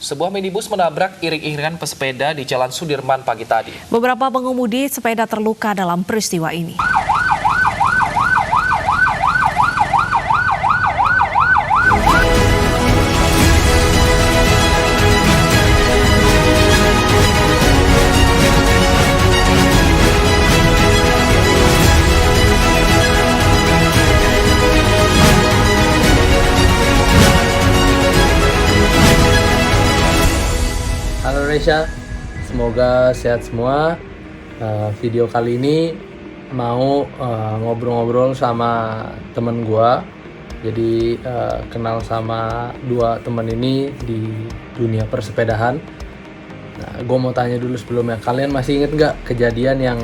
Sebuah minibus menabrak iring-iringan pesepeda di Jalan Sudirman pagi tadi. Beberapa pengemudi sepeda terluka dalam peristiwa ini. Halo Resya, semoga sehat semua. Video kali ini mau ngobrol-ngobrol sama temen gua. Jadi kenal sama dua temen ini di dunia persepedahan. Nah, gua mau tanya dulu sebelumnya, kalian masih inget nggak kejadian yang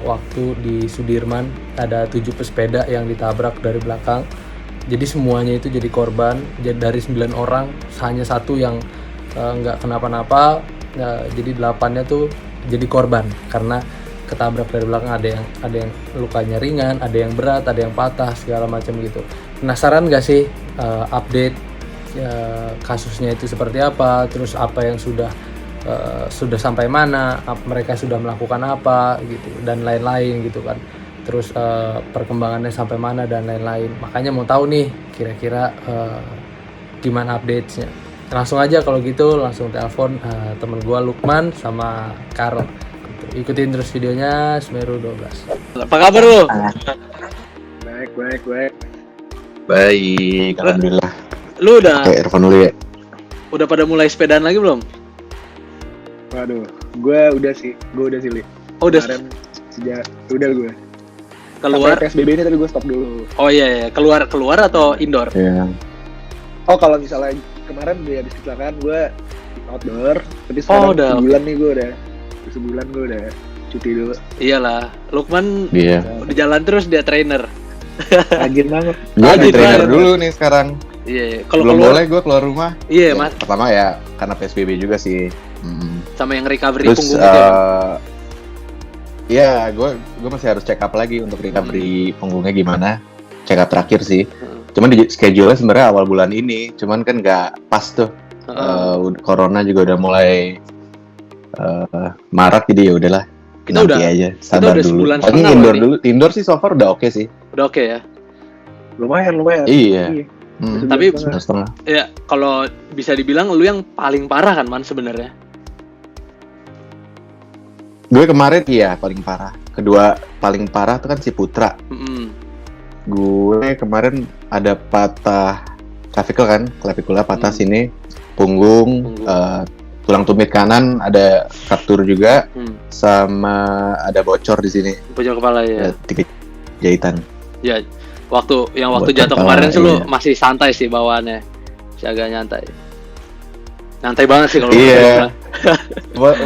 waktu di Sudirman ada 7 pesepeda yang ditabrak dari belakang? Jadi semuanya itu jadi korban. Dari 9 orang hanya satu yang nggak kenapa-napa, jadi 8-nya tuh jadi korban karena ketabrak dari belakang. Ada yang lukanya ringan, ada yang berat, ada yang patah segala macam gitu. Penasaran nggak sih update kasusnya itu seperti apa, terus apa yang sudah sampai mana, mereka sudah melakukan apa gitu dan lain-lain gitu kan, terus perkembangannya sampai mana dan lain-lain. Makanya mau tahu nih kira-kira gimana update-nya. Langsung aja kalau gitu, langsung telepon temen gue Lukman sama Karl. Ikutin terus videonya Semeru 12. Apa kabar lu? Baik. Baik, alhamdulillah. Lu udah pakai earphone dulu ya. Udah pada mulai sepedaan lagi belum? Waduh, gue udah sih, Li. Oh, udah. Kemarin sejak udah gue. Keluar sampai PSBB ini tapi gue stop dulu. Oh iya, keluar atau indoor? Iya. Oh, kalau misalnya kemarin gue habis kecelakaan gue outdoor, tapi sekarang udah, sebulan nih gue udah cuti dulu. Iyalah, Lukman Iya. di jalan terus dia trainer. Rajin banget. Gue Lagi trainer trainer. dulu nih sekarang. Iya, kalau Belum keluar boleh gue keluar rumah. iya, Ya, Mas. pertama ya karena PSBB juga sih. Sama yang recovery Terus punggung itu. ya gue masih harus check up lagi untuk recovery punggungnya gimana. Check up terakhir sih. Cuman di schedule-nya sebenarnya awal bulan ini, cuman kan nggak pas tuh. Corona juga udah mulai marak, jadi ya udahlah. Kita Nanti udah- aja, kita sabar udah dulu. sebulan Paling setengah indoor loh dulu. Indoor sih so far udah oke sih. Udah oke ya. Lumayan. Iya. Tapi Setengah. ya kalau bisa dibilang lu yang paling parah kan, Man, sebenarnya. Gue kemarin iya paling parah. Kedua paling parah tuh kan si Putra. Gue kemarin ada patah klavikula patah sini, punggung. Tulang tumit kanan ada fraktur juga, sama ada bocor di sini. Bocor kepala ya. 3 jahitan. Ya, waktu Buat jatuh kepala, kemarin sih lu iya. masih santai sih bawaannya. Masih agak nyantai. Nyantai banget sih kalau Iya.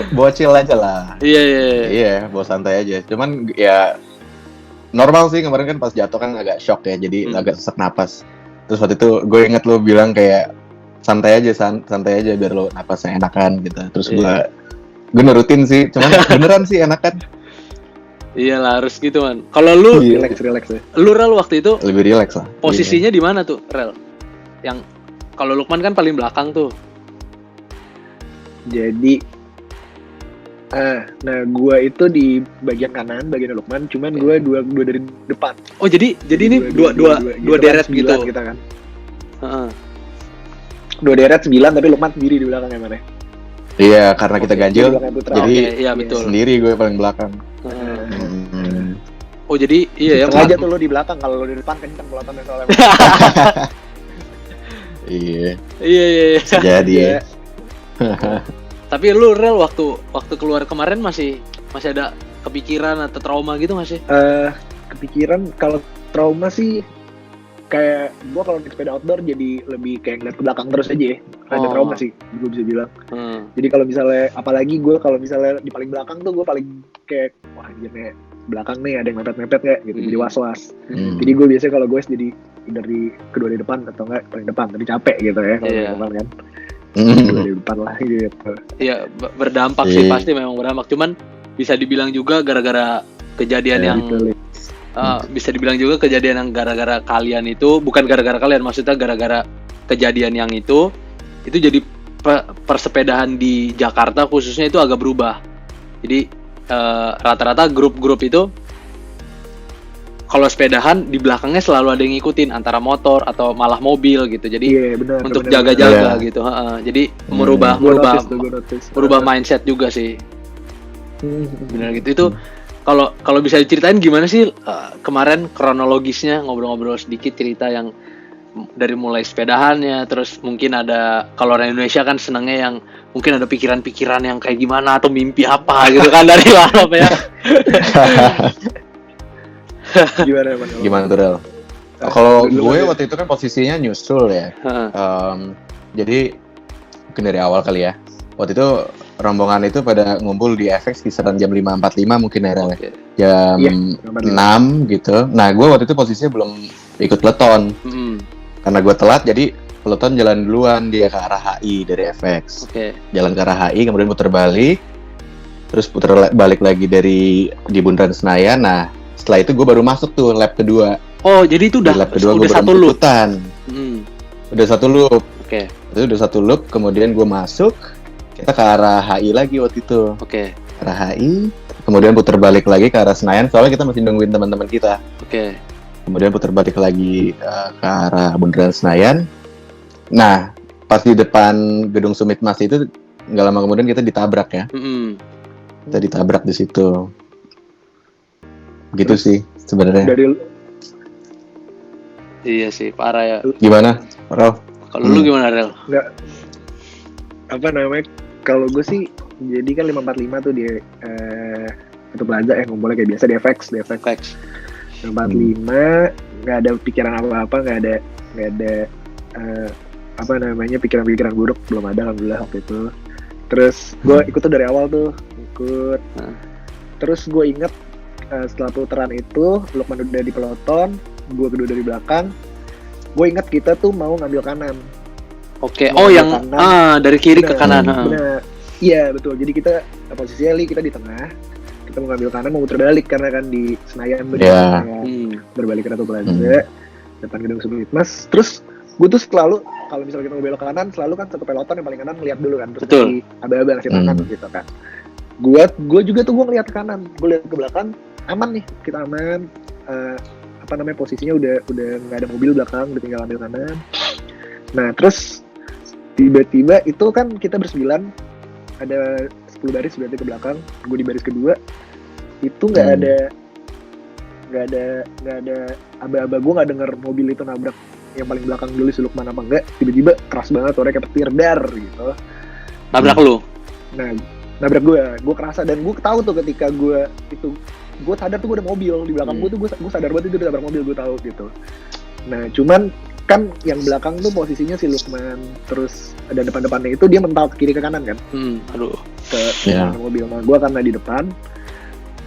Bocil aja lah. Iya. Iya, bawa santai aja. Cuman ya normal sih, kemarin kan pas jatuh kan agak shock ya, jadi agak sesak napas. Terus waktu itu gue inget lo bilang kayak santai aja biar lo napasnya enakan gitu. Terus gue nurutin sih, cuman beneran sih enakan. Iyalah harus gitu, Man. Kalau lu Relax ya. lu Rel waktu itu Lebih rileks lah. posisinya di mana tuh, Rel? Yang kalau Lukman kan paling belakang tuh. Jadi nah gue itu di bagian kanan, bagian Lukman, cuman gue dua dari depan. Oh, jadi ini dua deret gitu. Kita kan. Heeh. 2 deret 9 tapi Lukman sendiri di belakang yang mana? Iya, karena kita ganjil, Di belakang Putra. jadi Oke, iya betul. sendiri gue paling belakang. Oh, jadi iya ya, Sengaja tuh lo di belakang, kalau lo di depan kencang pelotonnya soalnya. Iya, Iya. jadi ya. Tapi lu Rel waktu keluar kemarin masih ada kepikiran atau trauma gitu nggak sih? Kepikiran kalau trauma sih kayak gue kalau di sepeda outdoor jadi lebih kayak ngeliat ke belakang terus aja ya. Ada trauma sih, gue bisa bilang. Jadi kalau misalnya, apalagi gue kalau misalnya di paling belakang tuh gue paling kayak wah anjirnya belakang nih ada yang mepet-mepet nggak gitu, jadi was-was. Jadi gue biasanya kalau gue jadi dari kedua di depan atau enggak paling depan, tapi capek gitu ya kalau di depan kan. Kedua di depan lah gitu. Iya, berdampak sih, pasti memang berdampak. Cuman bisa dibilang juga gara-gara kejadian yang Betul. bisa dibilang juga kejadian yang gara-gara kalian itu, bukan gara-gara kalian, maksudnya gara-gara kejadian yang itu jadi persepedahan di Jakarta khususnya itu agak berubah. Jadi rata-rata grup-grup itu kalau sepedahan di belakangnya selalu ada yang ngikutin antara motor atau malah mobil gitu. Jadi benar, untuk benar. jaga-jaga gitu. Jadi merubah mindset juga sih. Benar gitu. Itu kalau bisa diceritain gimana sih kemarin kronologisnya, ngobrol-ngobrol sedikit cerita yang dari mulai sepedahannya, terus mungkin ada kalau orang Indonesia kan senangnya yang mungkin ada pikiran-pikiran yang kayak gimana atau mimpi apa gitu kan dari balap ya. Gimana tuh Rel? Kalau gue waktu itu kan posisinya nyusul ya. Jadi mungkin dari awal kali ya. Waktu itu rombongan itu pada ngumpul di FX kisaran jam 5.45 mungkin ya Rel. Jam 6 gitu. Nah gue waktu itu posisinya belum ikut peleton. Karena gue telat jadi peleton jalan duluan, dia ke arah HI dari FX. Jalan ke arah HI kemudian putar balik. Terus putar balik lagi di Bundaran Senayan. Nah setelah itu gue baru masuk tuh lap kedua. Oh jadi itu udah satu loop. Udah satu loop. Itu udah satu loop. Kemudian gue masuk. Kita ke arah HI lagi waktu itu. Ke arah HI. Kemudian putar balik lagi ke arah Senayan. Soalnya kita masih nungguin teman-teman kita. Kemudian putar balik lagi ke arah Bundaran Senayan. Nah pas di depan gedung Sumit Mas itu nggak lama kemudian kita ditabrak ya. Kita ditabrak di situ. Gitu sih sebenarnya. Iya sih parah ya. Gimana, Rel? Kalau lu gimana Rel? Nggak, apa namanya? Kalau gue sih, jadi kan 545 tuh dia itu Plaza ngumpulnya kayak biasa di FX. 545 nggak ada pikiran apa-apa, nggak ada apa namanya pikiran-pikiran buruk, belum ada alhamdulillah waktu itu. Terus gue ikut tuh dari awal tuh, Terus gue inget setelah putaran itu, Lukman udah di peloton, gue kedua dari belakang. Gue inget kita tuh mau ngambil kanan. Oh yang kanan. Dari kiri ke kanan. Benar. Iya betul. Jadi kita posisinya kita di tengah. Kita mau ngambil kanan, mau muter balik karena kan di Senayan berbalik ke Ratu Plaza, depan gedung Sumit Mas. Terus gue tuh selalu kalau misalnya kita mau belok kanan, selalu kan satu peloton yang paling kanan ngeliat dulu kan, terus dari aba-aba ngasih tangan gitu kan. Gue juga tuh gue ngeliat ke kanan, gue lihat ke belakang, aman nih, kita aman. Apa namanya posisinya udah nggak ada mobil belakang, udah tinggal ambil kanan. Nah terus tiba-tiba itu kan kita bersembilan, ada 10 baris berarti ke belakang, gue di baris kedua. Itu nggak ada aba-aba, gue nggak denger mobil itu nabrak yang paling belakang dulu si Lukman apa enggak. Tiba-tiba keras banget suaranya kayak petir dar gitu. Nabrak lu? Nah nabrak gue kerasa, dan gue tahu tuh ketika gue sadar tuh gue ada mobil di belakang gue tuh, gue sadar banget itu udah nabrak mobil, gue tahu gitu. Nah cuman kan yang belakang tuh posisinya si Lukman, terus ada depan-depannya itu dia mental ke kiri ke kanan kan, ke mobil. Nah gue karena di depan,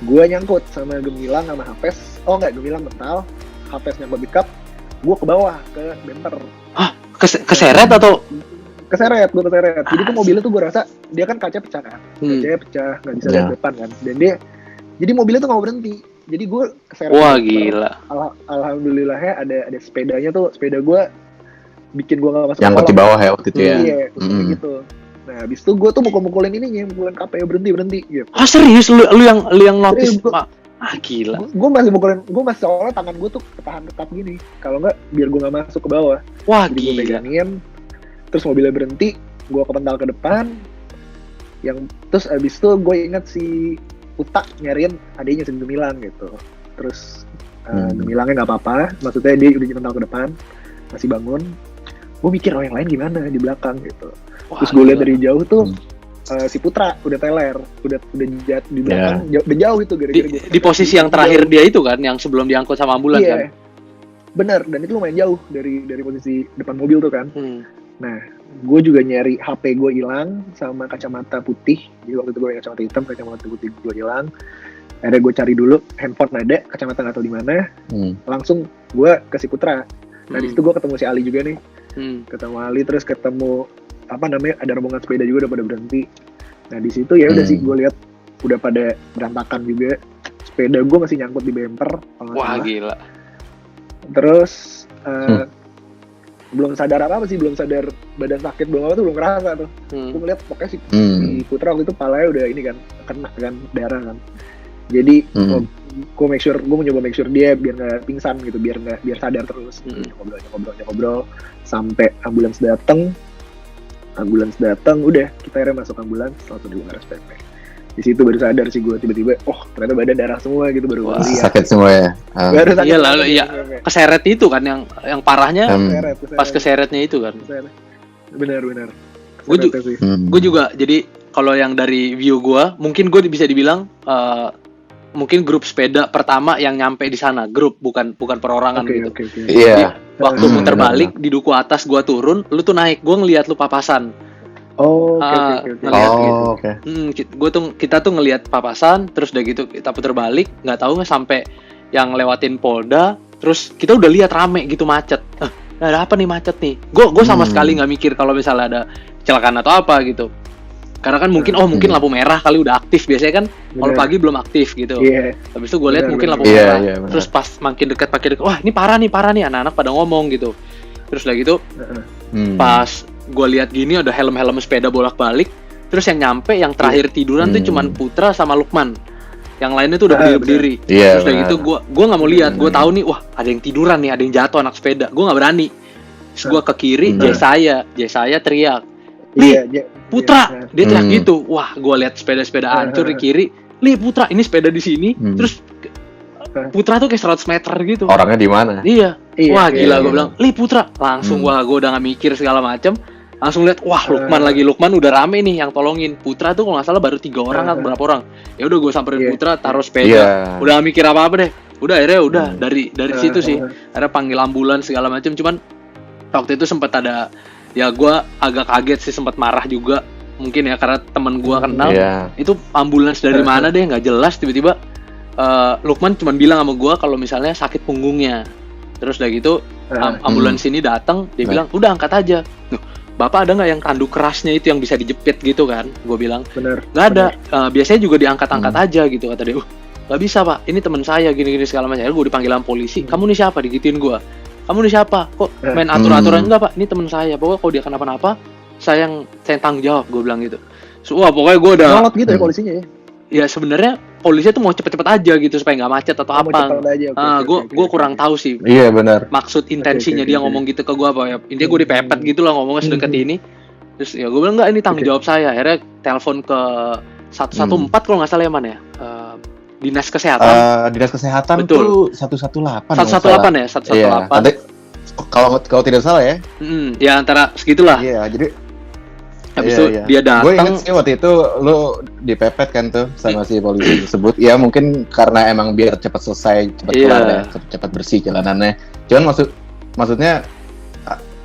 gue nyangkut sama Gemilang sama Hafes. Gemilang mental, Hafes nyangkut di kap, gue ke bawah ke bumper. Keseret atau? Keseret. Jadi tuh mobilnya tuh gue rasa dia kan kaca pecah kan, kacanya pecah, nggak bisa lihat depan kan, dan dia jadi mobilnya tuh nggak berhenti. Jadi gue keseret. Wah gila. Alhamdulillahnya ada sepedanya tuh, sepeda gue bikin gue nggak masuk. Yang di bawah ya waktu itu ya. Iya, gitu. Nah habis itu gue tuh mukulin ininya, mukulin KP berhenti gitu. Serius lu yang notice? Gila. Gue masih mukulin, gue masih soalnya tangan gue tuh ketahan tetap gini. Kalau nggak biar gue nggak masuk ke bawah. Wah jadi gue megangin, terus mobilnya berhenti, gue kepental ke depan. Terus abis itu gue inget si Utak nyariin adiknya si Gemilang gitu. Terus Gemilangnya nggak apa-apa, maksudnya dia udah kepental ke depan, masih bangun. Gue mikir yang lain gimana di belakang gitu. Terus gue lihat dari jauh tuh si Putra udah teler, udah jatuh di belakang, udah jauh itu gara-gara di posisi yang terakhir dia itu kan, yang sebelum diangkut sama ambulans kan. Bener, dan itu lumayan jauh dari posisi depan mobil tuh kan. Nah, gue juga nyari HP gue hilang sama kacamata putih. Jadi waktu itu gue kacamata hitam, kacamata putih gue hilang. Akhirnya gue cari dulu, handphone ada, kacamata nggak tahu di mana. Langsung gue ke si Putra. Nah di situ gue ketemu si Ali juga nih. Ketemu Ali, terus ketemu ada rombongan sepeda juga udah pada berhenti. Nah di situ ya udah sih gue lihat udah pada berantakan juga. Sepeda gue masih nyangkut di bumper. Wah gila. Terus belum sadar apa sih, belum sadar badan sakit, belum apa tuh, belum ngerasa tuh. Gue ngeliat pokoknya si Putra waktu itu palanya udah ini kan, kena kan, darah kan. Jadi gue mau nyoba make sure dia biar nggak pingsan gitu, biar sadar terus. Ngobrol sampai ambulans datang, udah kita akhirnya masuk ambulans, langsung dibawa ke RSPP. Di situ baru sadar sih gue, tiba-tiba ternyata badan darah semua gitu, baru lihat. Sakit semua ya. Baru sakit. Iya lalu ya keseret itu kan yang parahnya pas keseretnya itu kan. Benar. Gue juga jadi kalau yang dari view gue, mungkin gue bisa dibilang mungkin grup sepeda pertama yang nyampe di sana, grup bukan perorangan gitu. Iya. Waktu muter balik di duku atas gue turun, lu tuh naik, gue ngeliat lu papasan. Ngeliat gitu. Kita tuh ngelihat papasan, terus udah gitu kita putar balik, nggak tahu sampai yang lewatin Polda, terus kita udah lihat rame gitu macet. Ada apa nih macet nih? Gue sama sekali nggak mikir kalau misalnya ada kecelakaan atau apa gitu. Karena kan mungkin lampu merah kali udah aktif, biasanya kan kalau pagi belum aktif gitu. Habis itu gue lihat mungkin lampu merah. Terus pas makin dekat, wah ini parah nih anak-anak pada ngomong gitu. Terus udah gitu pas gue lihat gini ada helm sepeda bolak-balik, terus yang nyampe yang terakhir tiduran tuh cuman Putra sama Lukman, yang lainnya tuh udah berdiri. Terus udah gitu gue nggak mau lihat, gue tahu nih wah ada yang tiduran nih, ada yang jatuh anak sepeda, gue nggak berani. Terus gue ke kiri, Jaya teriak, Putra, dia teriak gitu. Wah gue lihat sepeda hancur di kiri, Putra ini sepeda di sini, terus Putra tuh kayak 100 meter gitu. Orangnya di mana? Iya. Wah gila, gue bilang, Putra. Langsung gue udah gak mikir segala macem. Langsung lihat, wah Lukman udah rame nih yang tolongin. Putra tuh kalau nggak salah baru 3 orang atau berapa orang. Ya udah gue samperin Putra, taruh sepeda. Udah gak mikir apa-apa deh. Udah akhirnya dari situ sih. Akhirnya panggil ambulans segala macem. Cuman waktu itu sempat ada, ya gue agak kaget sih, sempat marah juga. Mungkin ya karena temen gue kenal. Itu ambulans dari mana deh, nggak jelas tiba-tiba. Lukman cuma bilang sama gue kalau misalnya sakit punggungnya. Terus udah gitu ambulans ini datang, dia bilang udah angkat aja. Bapak ada nggak yang tanduk kerasnya itu yang bisa dijepit gitu kan? Gue bilang nggak ada. Biasanya juga diangkat-angkat aja gitu, kata dia. Nggak bisa pak, ini teman saya gini-gini segala macam. Gue dipanggil sama polisi. Kamu nih siapa? Digituin gue. Kamu nih siapa? Kok main atur-aturan? Enggak pak, ini teman saya. Pokoknya kalau dia kenapa-napa, saya tanggung jawab. Gue bilang gitu. Wah pokoknya gue udah nyolot gitu ya polisinya ya. Ya sebenarnya polisi tuh mau cepet-cepet aja gitu supaya nggak macet atau apa. Gue kurang tahu sih. Iya benar. Maksud intensinya dia ngomong gitu ke gue apa ya? Intinya gue dipepet gitu lah ngomongnya sedekat ini. Terus ya gue bilang nggak, ini tanggung jawab saya. Akhirnya telepon ke 114 kalau nggak salah ya, mana ya? Dinas Kesehatan. Dinas Kesehatan betul. Tuh 118. 118 ya, 118. Iya. Kalau tidak salah ya. Ya antara segitulah. Iya, jadi habis itu dia datang. Gue inget sih waktu itu lo dipepet kan tuh sama si polisi tersebut. Ya mungkin karena emang biar cepat selesai, cepat kelar ya, cepat bersih jalanannya. Cuman maksudnya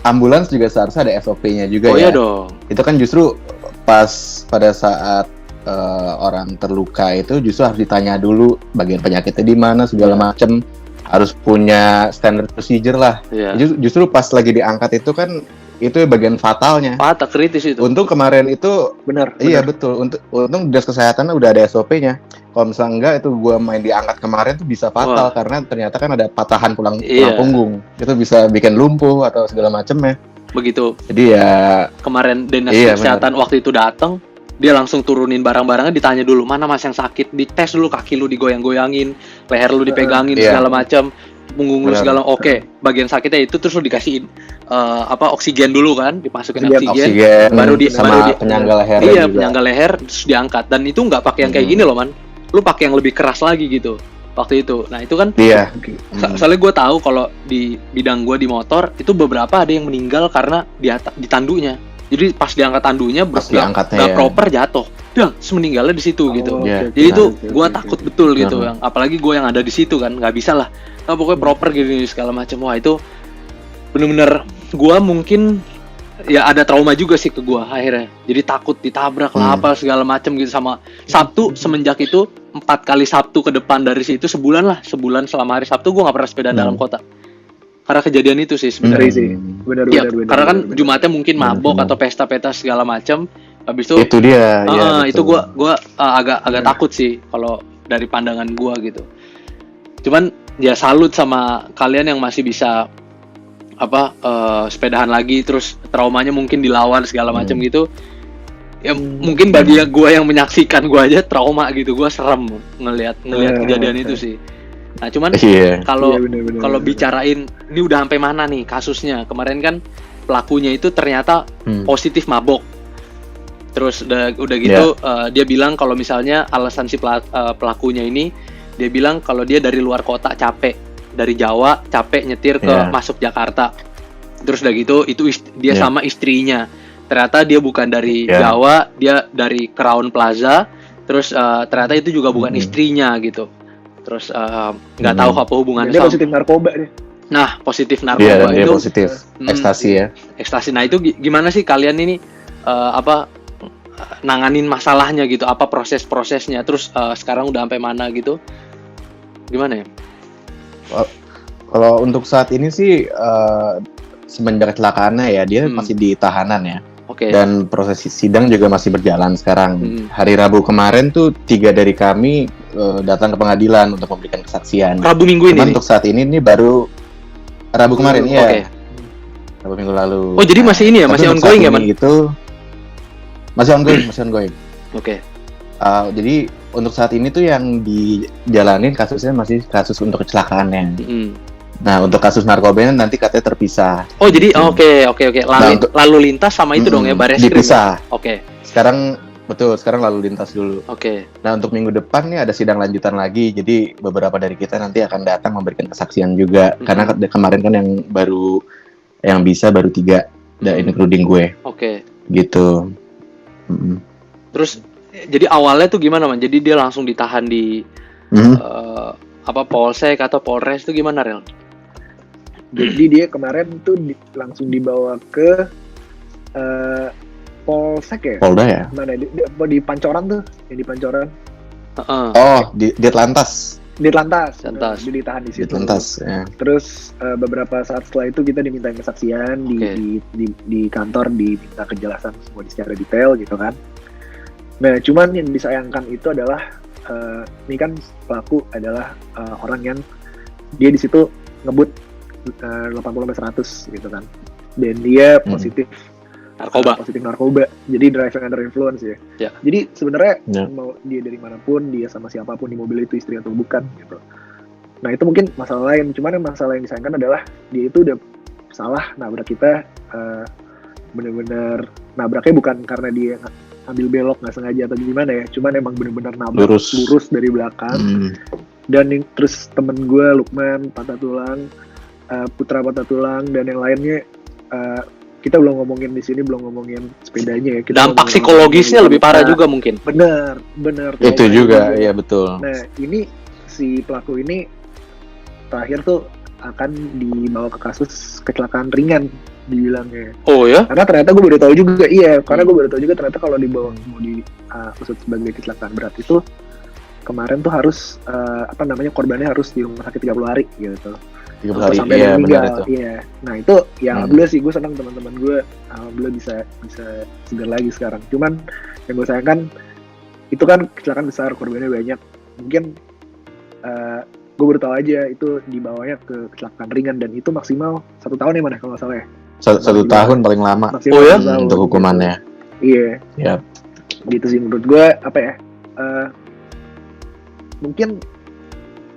ambulans juga seharusnya ada SOP-nya juga ya. Iya dong. Itu kan justru pas pada saat orang terluka itu justru harus ditanya dulu bagian penyakitnya di mana segala macem, harus punya standard procedure lah. Justru pas lagi diangkat itu kan itu bagian fatalnya. Fatal, kritis itu. Untung kemarin itu benar. Iya betul. Untung Dinas Kesehatan udah ada SOP-nya. Kalau misalnya enggak, itu gua main diangkat kemarin tuh bisa fatal. Karena ternyata kan ada patahan tulang punggung. Itu bisa bikin lumpuh atau segala macemnya. Begitu. Jadi ya kemarin Dinas Kesehatan waktu itu datang, dia langsung turunin barang-barangnya, ditanya dulu mana mas yang sakit, dites dulu kaki lu digoyang-goyangin, leher lu dipegangin segala macam. Punggung lu segala bagian sakitnya itu, terus lu dikasihin oksigen dulu kan, dimasukin oksigen baru penyangga leher. Iya, penyangga leher terus diangkat, dan itu nggak pakai yang kayak gini loh man, lu pakai yang lebih keras lagi gitu waktu itu. Nah itu kan soalnya gue tahu kalau di bidang gue di motor itu beberapa ada yang meninggal karena di tandunya. Jadi pas diangkat tandunya nggak proper jatuh, meninggalnya di situ gitu. Jadi itu gue takut betul gitu, yang apalagi gue yang ada di situ kan, nggak bisa lah. Nah, pokoknya proper gini segala macam. Wah itu bener-bener gue mungkin ya ada trauma juga sih ke gue akhirnya. Jadi takut ditabrak lah apa segala macam gitu. Sama Sabtu semenjak itu 4 kali Sabtu ke depan dari situ sebulan selama hari Sabtu gue nggak pernah sepeda dalam kota. Karena kejadian itu sih sebenarnya sih. Benar. Karena kan Jumatnya mungkin mabok atau pesta-pesta segala macam. Habis itu dia. Itu gue agak takut sih kalau dari pandangan gue gitu. Cuman ya salut sama kalian yang masih bisa sepedahan lagi, terus traumanya mungkin dilawan segala macam gitu. Ya mungkin bagi gue yang menyaksikan, gue aja trauma gitu, gue serem ngelihat kejadian itu sih. Nah cuman kalau bicarain ini udah sampai mana nih kasusnya, kemarin kan pelakunya itu ternyata positif mabok. Terus udah gitu dia bilang kalau misalnya alasan si pelakunya ini, dia bilang kalau dia dari luar kota capek, dari Jawa capek nyetir ke masuk Jakarta. Terus udah gitu itu dia sama istrinya. Ternyata dia bukan dari Jawa, dia dari Crown Plaza. Terus ternyata itu juga bukan istrinya gitu. Terus nggak tahu apa hubungannya. Dia positif narkoba deh. Nah, positif narkoba dia itu positif ekstasi ya. Ekstasi. Nah, itu gimana sih kalian ini nanganin masalahnya gitu? Apa proses-prosesnya? Terus sekarang udah sampai mana gitu? Gimana ya? Kalau untuk saat ini sih semenjak kecelakaannya ya dia masih di tahanan ya. Dan proses sidang juga masih berjalan sekarang. Hari Rabu kemarin tuh 3 dari kami datang ke pengadilan untuk memberikan kesaksian. Rabu minggu ini? Cuman untuk saat ini baru Rabu kemarin ya. Rabu minggu lalu. Oh jadi masih ini ya? Masih ongoing ya, Man? Itu masih ongoing. Jadi untuk saat ini tuh yang dijalanin kasusnya masih kasus untuk kecelakaannya. Nah, untuk kasus narkobanya nanti katanya terpisah. Oh, jadi oke. Lalu lintas sama itu dong ya, Bareskrim. Dipisah. Oke. Sekarang lalu lintas dulu. Oke. Nah, untuk minggu depan nih ada sidang lanjutan lagi. Jadi beberapa dari kita nanti akan datang memberikan kesaksian juga. Karena kemarin kan yang bisa baru 3, dan including gue. Oke. Gitu. Terus jadi awalnya tuh gimana, Man? Jadi dia langsung ditahan di Polsek atau Polres tuh gimana, Rel? Jadi dia kemarin tuh langsung dibawa ke Polsek ya? Polda ya? Mana di Pancoran tuh, yang di Pancoran. Di Atlantas. Dia ditahan di situ. Atlantas, ya. Terus beberapa saat setelah itu kita diminta kesaksian di kantor, diminta kejelasan semua secara detail gitu kan. Nah, cuman yang disayangkan itu adalah ini kan pelaku adalah orang yang dia di situ ngebut 80-100 gitu kan, dan dia positif narkoba, jadi driving under influence ya. Jadi sebenarnya mau dia dari manapun, dia sama siapapun di mobil itu, istri atau bukan gitu. Nah itu mungkin masalah lain, cuman yang masalah yang disayangkan adalah dia itu udah salah nabrak kita, bener-bener nabraknya bukan karena dia ambil belok nggak sengaja atau gimana ya, cuman emang bener-bener nabrak lurus dari belakang. Dan terus temen gue Lukman patah tulang, Putra patah tulang, dan yang lainnya kita belum ngomongin di sini, belum ngomongin sepedanya ya. Dampak psikologisnya lebih parah juga mungkin. Bener. Itu juga, ya betul. Nah ini si pelaku ini terakhir tuh akan dibawa ke kasus kecelakaan ringan dibilangnya. Oh ya? Karena ternyata gue baru tahu juga, karena gue baru tahu juga ternyata kalau dibawa mau diusut sebagai kecelakaan berat itu kemarin tuh harus korbannya harus di rumah sakit 30 hari gitu. 30 hari, sampai benar itu. Iya. Nah itu ya alhamdulillah sih, gue senang teman-teman gue alhamdulillah bisa segar lagi sekarang. Cuman yang gue sayangkan itu kan kecelakaan besar, korbannya banyak. Mungkin gue baru tahu aja itu dibawanya ke kecelakaan ringan, dan itu maksimal 1 tahun ya, mana kalau nggak salah ya. 1 tahun paling lama. Maksimal untuk hukumannya. Iya. Yap. Gitu sih menurut gue, mungkin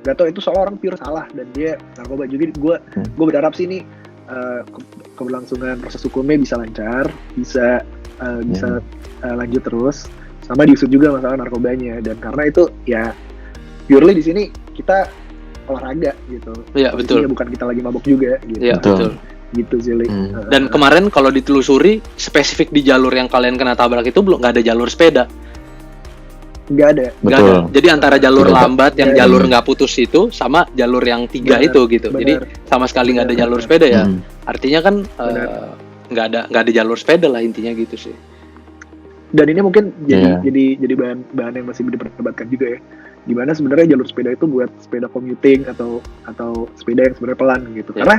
gak tau itu soal orang pure salah dan dia narkoba juga. Gue berharap sih ini keberlangsungan proses hukumnya bisa lancar, bisa lanjut terus, sama diusut juga masalah narkobanya. Dan karena itu ya purely di sini kita olahraga gitu. Iya betul. Bukan kita lagi mabok juga gitu. Iya betul. Gitu sih. Dan kemarin kalau ditelusuri spesifik di jalur yang kalian kena tabrak itu belum, nggak ada jalur sepeda. Nggak ada. Betul. Jadi antara jalur lambat yang jalur nggak putus itu sama jalur yang 3 itu gitu. Jadi sama sekali nggak ada jalur sepeda ya. Artinya kan nggak ada jalur sepeda lah intinya gitu sih. Dan ini mungkin jadi bahan yang masih diperdebatkan juga ya. Dimana sebenarnya jalur sepeda itu buat sepeda commuting atau sepeda yang sebenarnya pelan gitu. Karena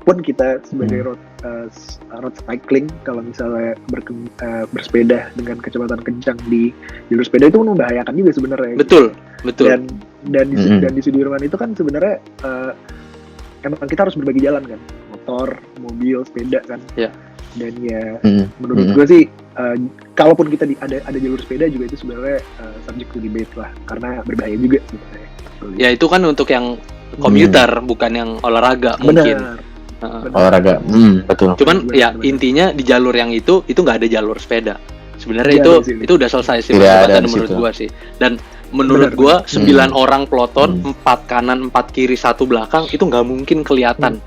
pun kita sebagai road cycling, kalau misalnya bersepeda dengan kecepatan kencang di jalur sepeda itu membahayakan juga sebenarnya. Betul. Dan di Sudirman itu kan sebenarnya emang kita harus berbagi jalan kan, motor, mobil, sepeda kan. Iya. Dan ya menurut gue sih kalaupun kita ada jalur sepeda juga itu sebenarnya subject to debate lah, karena berbahaya juga sebenarnya. Ya itu kan untuk yang komuter, bukan yang olahraga mungkin. Olahraga, betul. Cuman ya intinya di jalur yang itu nggak ada jalur sepeda. Sebenarnya itu udah selesai sih menurut gua sih. Dan menurut gua 9 orang peloton, 4 kanan, 4 kiri, 1 belakang itu nggak mungkin kelihatan.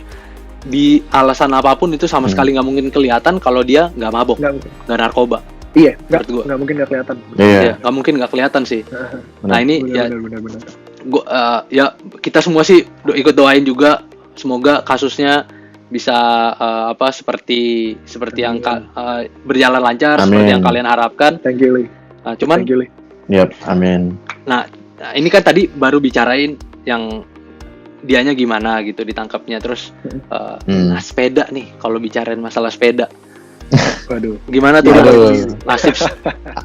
Di alasan apapun itu sama sekali nggak mungkin kelihatan kalau dia nggak mabok, nggak narkoba. Iya, nggak mungkin nggak kelihatan. Iya, nggak mungkin nggak kelihatan sih. Nah ini benar. Gua ya kita semua sih ikut doain juga semoga kasusnya bisa seperti yang berjalan lancar. Amin. Seperti yang kalian harapkan. Thank you, Lee. Nah, cuman Yap, amin. Nah, ini kan tadi baru bicarain yang dianya gimana gitu ditangkapnya, terus nah, sepeda nih, kalau bicarain masalah sepeda. Waduh. Gimana tuh nasib?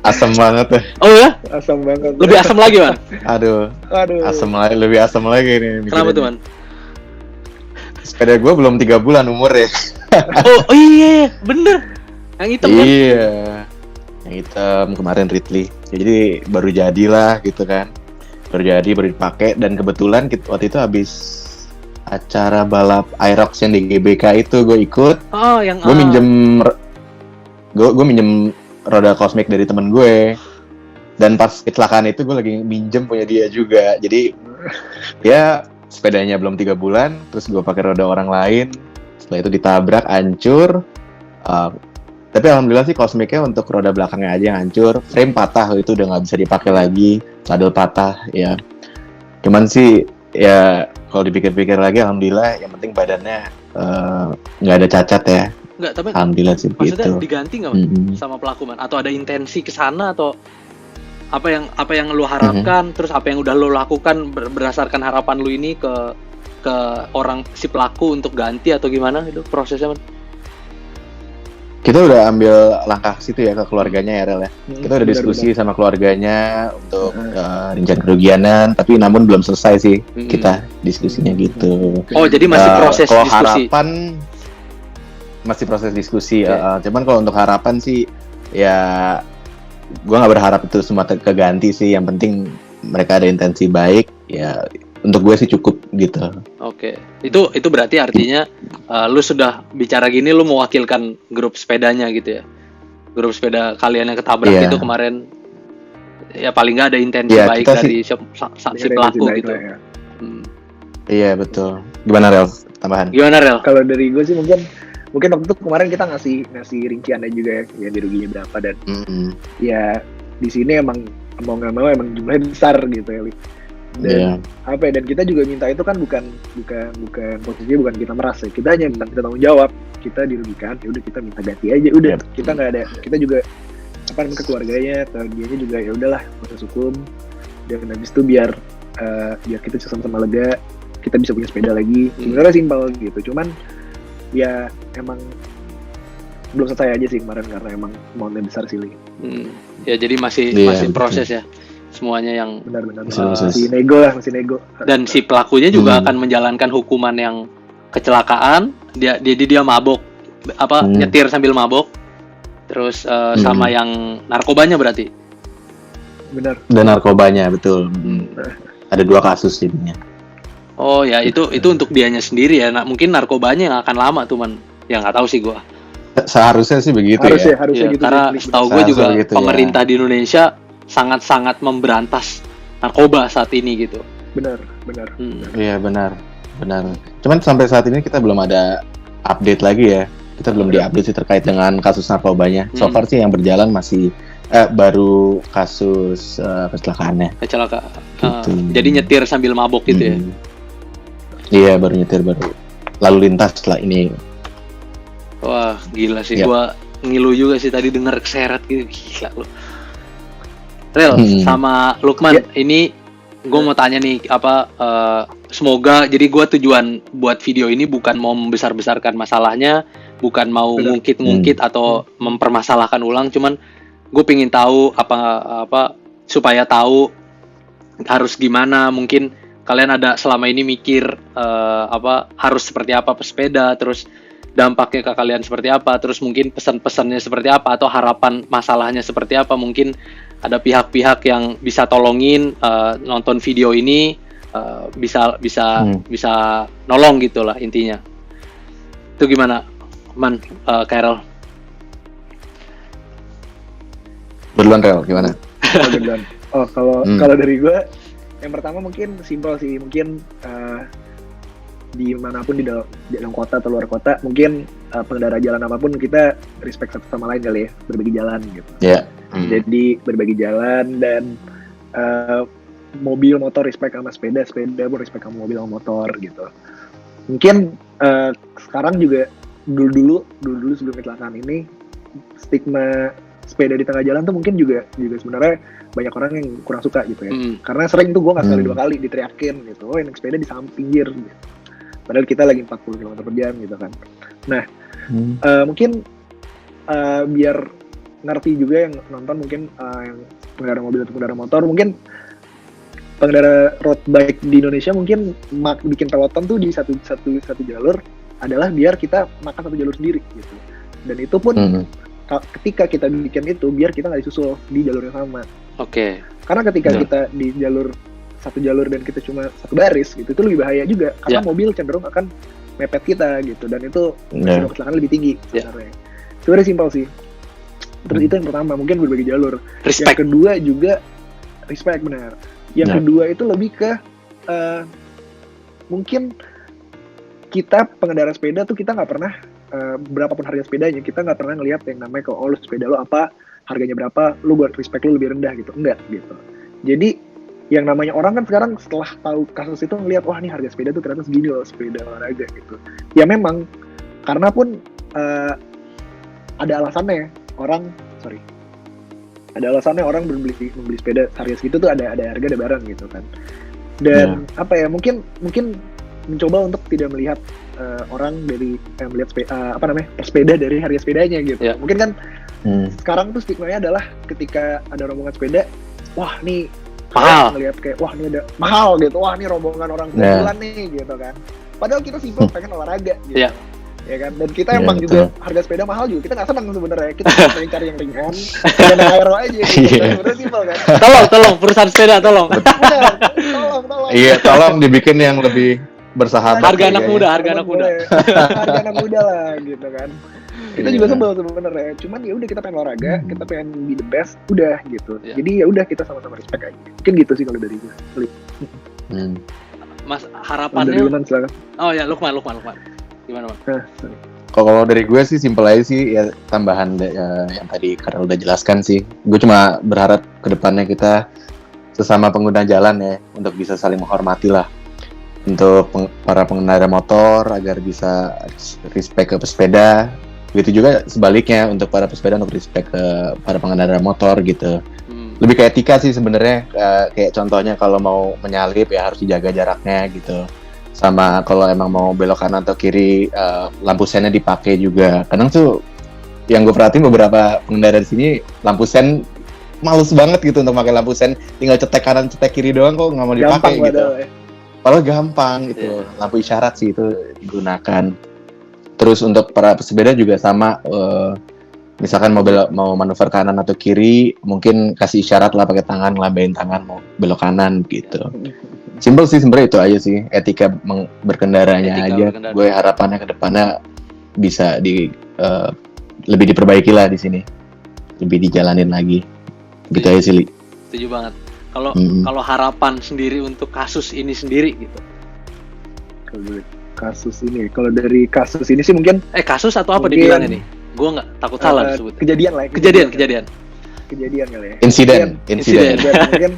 Asam banget ya. Oh ya? Asam banget. Lebih asam lagi, Man. Aduh. Lebih asam lagi nih. Kenapa tuh, Man? Sepeda gue belum 3 bulan umur ya. Oh iya, bener. Yang hitam kan? Iya. Yang hitam kemarin Ridley. Jadi baru jadilah gitu kan. Baru dipakai, dan kebetulan waktu itu habis acara balap Aerox yang di GBK itu gue ikut. Oh, yang gue minjem roda Cosmic dari temen gue, dan pas kecelakaan itu gue lagi minjem punya dia juga. Jadi ya sepedanya belum 3 bulan, terus gue pakai roda orang lain. Setelah itu ditabrak, hancur. Tapi alhamdulillah sih Cosmicnya untuk roda belakangnya aja yang hancur. Frame patah, itu udah nggak bisa dipakai lagi. Saddle patah ya. Cuman sih ya kalau dipikir-pikir lagi alhamdulillah yang penting badannya nggak ada cacat ya. Nggak, tapi alhamdulillah sih maksudnya gitu. Diganti nggak sama pelaku, Man? Atau ada intensi ke sana, atau apa yang lu harapkan, terus apa yang udah lu lakukan berdasarkan harapan lu ini ke orang si pelaku untuk ganti atau gimana itu prosesnya, Man? Kita udah ambil langkah situ ya ke keluarganya ya, Rel ya. Kita udah diskusi sama keluarganya untuk rincian kerugianan, tapi namun belum selesai sih kita diskusinya gitu. Oh, jadi masih proses kalau diskusi. Harapan masih proses diskusi. Cuman kalau untuk harapan sih ya gue nggak berharap itu semua keganti sih. Yang penting mereka ada intensi baik ya. Untuk gue sih cukup gitu. Oke. Itu berarti artinya lu sudah bicara gini, lu mewakilkan grup sepedanya gitu ya. Grup sepeda kalian yang ketabrak itu kemarin, ya paling nggak ada intensi baik dari si pelaku gitu. Ya. Iya betul. Gimana Rel? Tambahan? Gimana Rel? Kalau dari gue sih mungkin waktu itu kemarin kita ngasih rinciannya juga ya diruginya berapa, dan ya di sini emang mau nggak mau emang jumlahnya besar gitu ya. Dan dan kita juga minta itu kan bukan posisinya bukan kita merasa, kita hanya minta kita tanggung jawab, kita dirugikan ya udah kita minta ganti aja udah. Kita nggak ada, kita juga ke keluarganya, ke dianya juga ya udahlah proses hukum, dan habis itu biar kita sama-sama lega, kita bisa punya sepeda lagi. Sebenarnya simpel gitu, cuman ya emang belum selesai aja sih kemarin karena emang amountnya besar sih. Ya jadi masih proses ya. Semuanya yang benar-benar masih nego. Dan si pelakunya juga akan menjalankan hukuman yang kecelakaan, dia mabok, nyetir sambil mabok, terus sama yang narkobanya berarti. Benar. Dan narkobanya betul. Ada 2 kasus jadinya. Oh ya, itu untuk dianya sendiri ya. Nah, mungkin narkobanya yang akan lama tuh, Man. Ya nggak tahu sih gua. Seharusnya sih begitu harusnya gitu. Karena setahu gue juga pemerintah di Indonesia sangat-sangat memberantas narkoba saat ini gitu. Benar. Iya benar. Cuman sampai saat ini kita belum ada update lagi ya. Kita belum diupdate sih terkait dengan kasus narkobanya. So far sih yang berjalan masih baru kasus kecelakaannya. Gitu. Jadi nyetir sambil mabok gitu ya? Iya baru nyetir, baru lalu lintas setelah ini. Wah gila sih, gua ngilu juga sih tadi denger keseret gitu, gila lu. Rel, sama Lukman, ini gue mau tanya nih, semoga, jadi gue tujuan buat video ini bukan mau membesar-besarkan masalahnya, bukan mau ngungkit-ngungkit atau mempermasalahkan ulang, cuman gue pengen tahu supaya tahu harus gimana. Mungkin kalian ada selama ini mikir harus seperti apa pesepeda, terus dampaknya ke kalian seperti apa, terus mungkin pesan-pesannya seperti apa, atau harapan masalahnya seperti apa. Mungkin ada pihak-pihak yang bisa tolongin nonton video ini, bisa nolong gitulah intinya. Itu gimana, Carol? Duluan Rel, gimana? Kalau dari gue, yang pertama mungkin simpel sih, mungkin dimanapun di dalam kota atau luar kota, mungkin pengendara jalan apapun kita respect satu sama lain kali ya, berbagi jalan gitu. Jadi berbagi jalan, dan mobil motor respect sama sepeda pun respect sama mobil sama motor gitu. Mungkin sekarang juga dulu sebelum kecelakaan ini, stigma sepeda di tengah jalan tuh mungkin juga sebenarnya banyak orang yang kurang suka gitu ya. Karena sering tuh gue nggak sekali 2 kali diteriakin gitu, oh naik sepeda di samping pinggir gitu. Padahal kita lagi 40 km per jam gitu kan. Nah, mungkin biar ngerti juga yang nonton, mungkin yang pengendara mobil atau pengendara motor, mungkin pengendara road bike di Indonesia mungkin bikin peloton tuh di satu jalur adalah biar kita makan satu jalur sendiri gitu. Dan itu pun ketika kita bikin itu biar kita nggak disusul di jalur yang sama. Oke. Karena ketika kita di satu jalur dan kita cuma satu baris gitu, itu lebih bahaya juga karena mobil cenderung akan mepet kita gitu, dan itu risiko kecelakaan lebih tinggi sebenarnya. Sebenarnya simpel sih. Terus itu yang pertama, mungkin berbagi jalur. Respect. Yang kedua juga respect, benar. Yang kedua itu lebih ke mungkin kita pengendara sepeda tuh kita nggak pernah berapapun harga sepedanya, kita nggak pernah ngelihat yang namanya kalau lu sepeda lo apa, harganya berapa, lu buat respect lu lebih rendah gitu, enggak gitu. Jadi yang namanya orang kan sekarang setelah tahu kasus itu ngelihat, wah nih harga sepeda tuh ternyata segini loh, sepeda olahraga gitu. Ya memang karena pun ada alasannya orang membeli sepeda harga segitu tuh ada harga, ada barang gitu kan. Dan apa ya, mungkin mencoba untuk tidak melihat orang dari melihat pesepeda dari harga sepedanya gitu. Mungkin kan sekarang tuh stigmanya adalah ketika ada rombongan sepeda, wah nih mahal, ngelihat kayak wah ini ada mahal gitu, wah ini rombongan orang jalan nih gitu kan. Padahal kita simpel pengen olahraga gitu. Ya kan, dan kita emang juga harga sepeda mahal juga kita nggak senang sebenarnya, kita pengen cari yang ringan dan aero aja gitu. Sebenarnya simpel kan. Tolong perusahaan sepeda tolong. Tolong. Iya, tolong dibikin yang lebih bersahabat. Harga anak muda lah gitu kan. Kita juga sebel sebenarnya, cuman ya udah kita pengen olahraga, kita pengen be the best, udah gitu. Jadi ya udah kita sama-sama respect aja. Mungkin gitu sih kalau dari gue. Mas, harapannya. Lukman. Gimana, Mas? Kalau dari gue sih simpel aja sih, ya tambahan yang tadi Karel udah jelaskan sih. Gue cuma berharap kedepannya kita sesama pengguna jalan ya, untuk bisa saling menghormati lah. Untuk para pengendara motor agar bisa respect ke pesepeda. Begitu juga sebaliknya untuk para pesepeda untuk respect ke para pengendara motor gitu. Lebih kayak etika sih sebenarnya, kayak contohnya kalau mau menyalip ya harus dijaga jaraknya gitu. Sama kalau emang mau belok kanan atau kiri, lampu sennya dipakai juga. Kadang tuh yang gue perhatiin beberapa pengendara di sini lampu sen males banget gitu untuk pakai lampu sen, tinggal cetek kanan cetek kiri doang kok nggak mau dipakai gitu. Padahal gampang gitu, lampu isyarat sih itu digunakan. Terus untuk para pesepeda juga sama, misalkan mau manuver kanan atau kiri, mungkin kasih isyarat lah pakai tangan, ngelambain tangan mau belok kanan gitu. Simpel sih sebenarnya, itu aja sih, etika berkendaranya aja. Gue harapannya ke depannya bisa lebih diperbaiki lah di sini, lebih dijalanin lagi. Gitu aja sih, Li. Setuju banget. Kalau harapan sendiri untuk kasus ini sendiri gitu. Kalau dari kasus ini sih mungkin kasus atau apa dibilangnya nih? Gue nggak takut salah disebut. Kejadian lah. Kejadian Kali ya. Insiden. Mungkin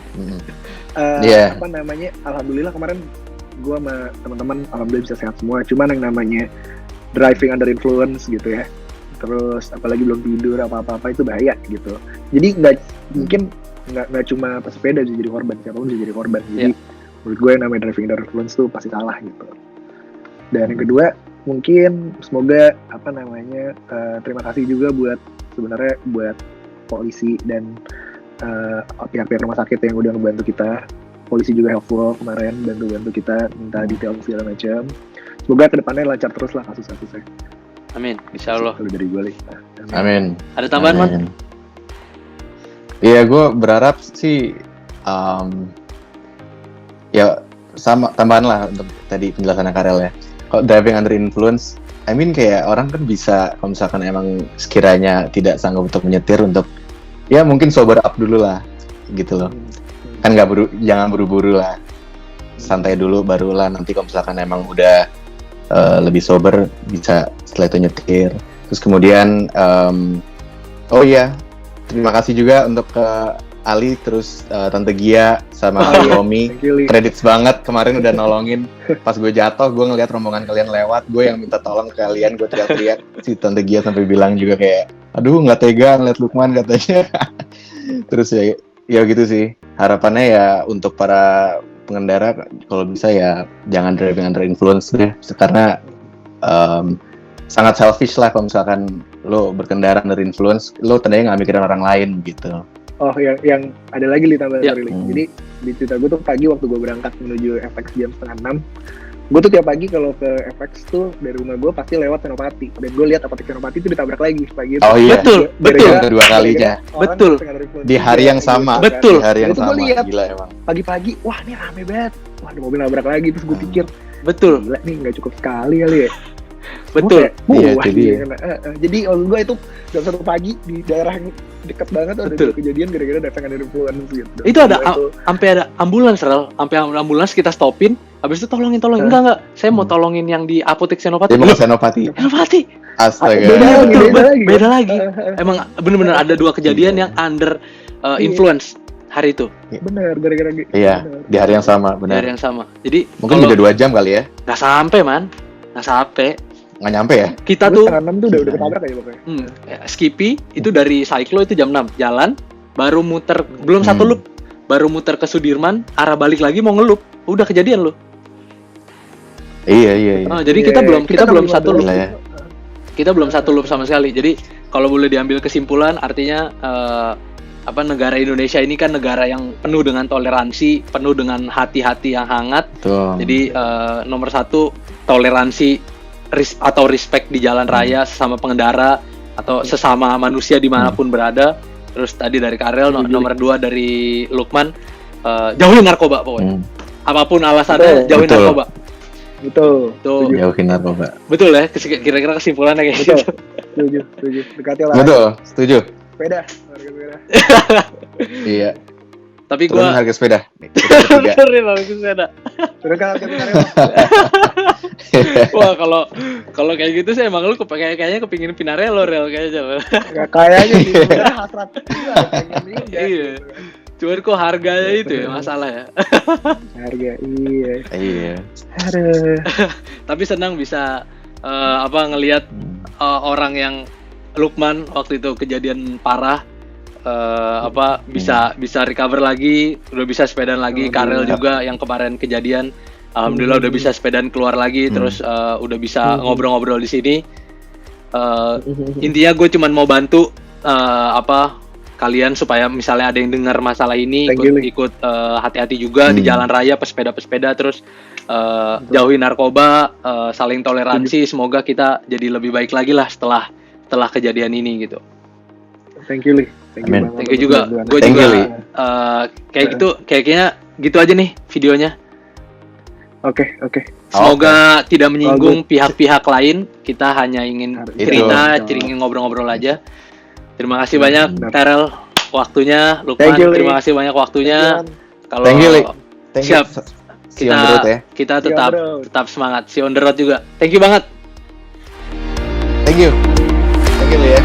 apa namanya? Alhamdulillah kemarin gue sama teman-teman alhamdulillah bisa sehat semua. Cuman yang namanya driving under influence gitu ya. Terus apalagi belum tidur apa-apa itu bahaya gitu. Jadi mungkin nggak cuma pesepeda bisa jadi korban, siapapun bisa jadi korban. Jadi menurut gue yang namanya driving under influence tuh pasti salah gitu. Dan yang kedua mungkin semoga terima kasih juga buat polisi dan pihak-pihak rumah sakit yang udah ngebantu kita. Polisi juga helpful kemarin, bantu kita minta detail segala macam. Semoga kedepannya lancar terus lah kasus-kasusnya. Amin, insya Allah. Kalau dari gue Li. Amin. Ada tambahan, Man? Iya, gue berharap sih ya sama tambahan lah untuk tadi penjelasan Karel ya. Kalau driving under influence, I mean kayak orang kan bisa kalau misalkan emang sekiranya tidak sanggup untuk menyetir, untuk ya mungkin sober up dulu lah gitu loh. Kan jangan buru-buru lah. Santai dulu barulah nanti kalau misalkan emang udah lebih sober bisa setelah itu nyetir. Terus kemudian oh iya, terima kasih juga untuk Ali, terus Tante Gia sama Ali Omi, credits banget kemarin udah nolongin pas gue jatuh. Gue ngeliat rombongan kalian lewat, gue yang minta tolong ke kalian, gue teriak-teriak. Si Tante Gia sampai bilang juga kayak, aduh nggak tega ngeliat Lukman katanya. Terus ya gitu sih, harapannya ya untuk para pengendara kalau bisa ya jangan driving under influence deh, karena sangat selfish lah kalau misalkan lo berkendara under influence, lo tandanya nggak mikirin orang lain gitu. Oh, yang ada lagi tambah sorry. Jadi di cerita gue tuh pagi waktu gue berangkat menuju FX jam 5:30, gue tuh tiap pagi kalau ke FX tuh dari rumah gue pasti lewat Senopati, dan gue lihat apotek Senopati itu ditabrak lagi pagi itu. Oh iya, betul. Kedua kalinya. Betul. Di hari yang sama. Betul. Di hari yang sama. Lihat, gila emang. Pagi-pagi, wah ini rame banget. Wah, ada mobil nabrak lagi, terus gue pikir, betul. Gila nih, nggak cukup sekali kali ya. Betul. Iya, jadi waktu gue itu jam 1 pagi di daerah yang dekat banget ada kejadian gara-gara datang dari influence gitu. Itu ada sampai ada ambulans, sampai ambulans kita stopin. Habis itu tolongin. Enggak. Saya mau tolongin yang di apotek Senopati. Dia mau ke Senopati. Astaga. Beda lagi. Emang bener-bener ada 2 kejadian yang under influence hari itu. Bener, gara-gara gitu. Iya, di hari yang sama, benar. Di hari yang sama. Jadi mungkin beda 2 jam kali ya. Nggak sampai, Man. Nggak nyampe ya? Kita tuh 6 tuh udah ketabrak aja pokoknya. Skippy itu dari Cyclo itu jam 6 jalan, baru muter belum 1 loop, baru muter ke Sudirman, arah balik lagi mau ngelup, udah kejadian loh. Iya. Jadi kita belum 1 loop. Kita belum 1 loop sama sekali. Jadi kalau boleh diambil kesimpulan, artinya negara Indonesia ini kan negara yang penuh dengan toleransi, penuh dengan hati-hati yang hangat. Betul. Jadi nomor 1 toleransi atau respect di jalan raya sesama pengendara atau sesama manusia dimanapun berada. Terus tadi dari Karel, nomor 2 dari Lukman, jauhin narkoba pokoknya. Apapun alasannya, jauhin narkoba. Betul. Jauhin narkoba. Betul ya, kira-kira kesimpulannya kayak gitu. Setuju. Dekati lah. Betul, setuju. Sepeda. Iya. Tapi turun harga sepeda. Turun harga sepeda. Wah, kalau kayak gitu sih emang lu kayaknya kepingin Pinarello kayaknya. Kayaknya gitu, hasrat. Iya. Cuman kok harganya itu ya masalah ya. Harga, iya. Aduh. Tapi senang bisa ngelihat orang yang Lukman waktu itu kejadian parah. Bisa recover lagi, udah bisa sepedaan lagi. Karel juga yang kemarin kejadian, alhamdulillah udah bisa sepedaan keluar lagi, terus udah bisa ngobrol-ngobrol di sini. Intinya gue cuman mau bantu kalian supaya misalnya ada yang dengar masalah ini ikut hati-hati juga di jalan raya, pesepeda, terus jauhi narkoba, saling toleransi. Semoga kita jadi lebih baik lagi lah setelah kejadian ini gitu. Thank you, Li. Thank you juga. Gue juga kayaknya gitu aja nih videonya. Oke. Semoga tidak menyinggung pihak-pihak lain. Kita hanya ingin cerita, ingin ngobrol-ngobrol aja. Terima kasih banyak, Karel, waktunya. Lukman, terima kasih banyak waktunya. Kalau siap, kita tetap semangat. Si on the road juga. Thank you banget. Thank you, Li ya.